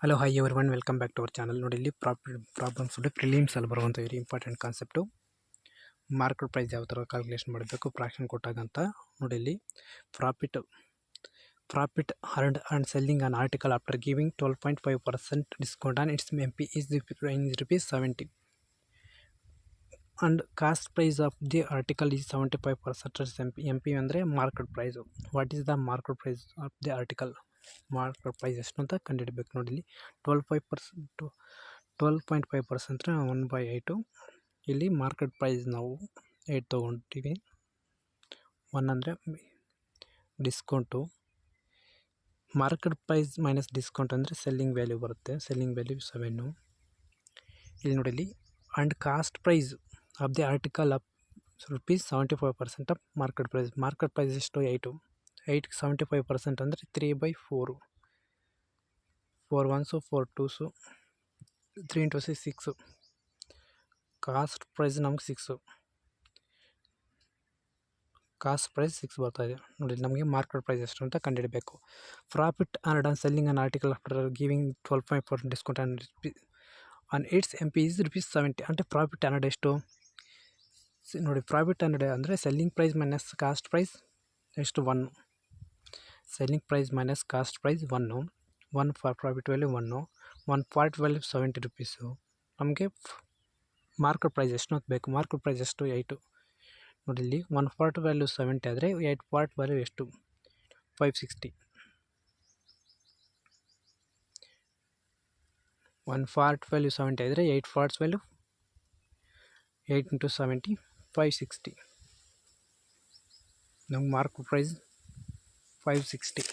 Hello hi everyone welcome back to our channel. ನೋಡಿ ಇಲ್ಲಿ problems ಪ್ರಿಲಿಮ್ಸಲ್ಲಿ ಬರುವಂಥ very important concept. Market price ಯಾವ ಥರ ಕ್ಯಾಲ್ಕುಲೇಷನ್ ಮಾಡಬೇಕು ಫ್ರಾಕ್ಷನ್ ಕೊಟ್ಟಾಗಂತ. ನೋಡಿ ಇಲ್ಲಿ profit earned and selling on article after giving 12.5% discount on its MP is ₹70 and cost price of the article is 75%. MP ಅಂದರೆ market price. What is the market price of the article? Market price ಎಷ್ಟು ಅಂತ ಕಂಡುಹಿಡಬೇಕು. ನೋಡಿ ಇಲ್ಲಿ 12.5% 1/8. ಇಲ್ಲಿ market price ನಾವು 8 ತೊಗೊಂಡಿವಿ. 1 ಅಂದರೆ discount. Market price minus discount ಅಂದರೆ ಸೆಲ್ಲಿಂಗ್ ವ್ಯಾಲ್ಯೂ ಬರುತ್ತೆ. Selling value 7. ಇಲ್ಲಿ ನೋಡಿ ಇಲ್ಲಿ and cost price of the article of ₹75% of market price. Market price ಎಷ್ಟು? 8. 8ಗೆ 75% ಅಂದರೆ 3/4. 4 1s 4 2s 3 into 6. Cost price ನಮ್ಗೆ 6. ಕಾಸ್ಟ್ ಪ್ರೈಸ್ 6 ಬರ್ತಾಯಿದೆ. ನೋಡಿ ನಮಗೆ ಮಾರ್ಕೆಟ್ ಪ್ರೈಸ್ ಎಷ್ಟು ಅಂತ ಕಂಡುಹಿಡಬೇಕು. Profit earned on selling on article after giving 12.5% discount on its MP is ₹70 ಅಂದರೆ ಪ್ರಾಫಿಟ್ ಅರ್ನ್ಡ್ ಎಷ್ಟು? ನೋಡಿ ಪ್ರಾಫಿಟ್ ಅರ್ನ್ಡ್ ಅಂದರೆ selling price minus cost price ಎಷ್ಟು? 1. Selling price minus cost price 1. 1 for profit value 1. 1 part value ₹70. ನಮಗೆ market price ಎಷ್ಟು ಅಂತ ಬೇಕು. Market price ಎಷ್ಟು? 8. ನೋಡಿ ಇಲ್ಲಿ 1 ಪಾರ್ಟ್ ವ್ಯಾಲ್ಯೂ 70 ಆದರೆ 8 ಪಾರ್ಟ್ ವ್ಯಾಲ್ಯೂ ಎಷ್ಟು? 560. 1 ಪಾರ್ಟ್ ವ್ಯಾಲ್ಯೂ 70 ಆದರೆ 8 ಪಾರ್ಟ್ಸ್ ವ್ಯಾಲ್ಯೂ 8 into 70 560. ನಮ್ಗೆ ಮಾರ್ಕೆಟ್ ಪ್ರೈಸ್ 560.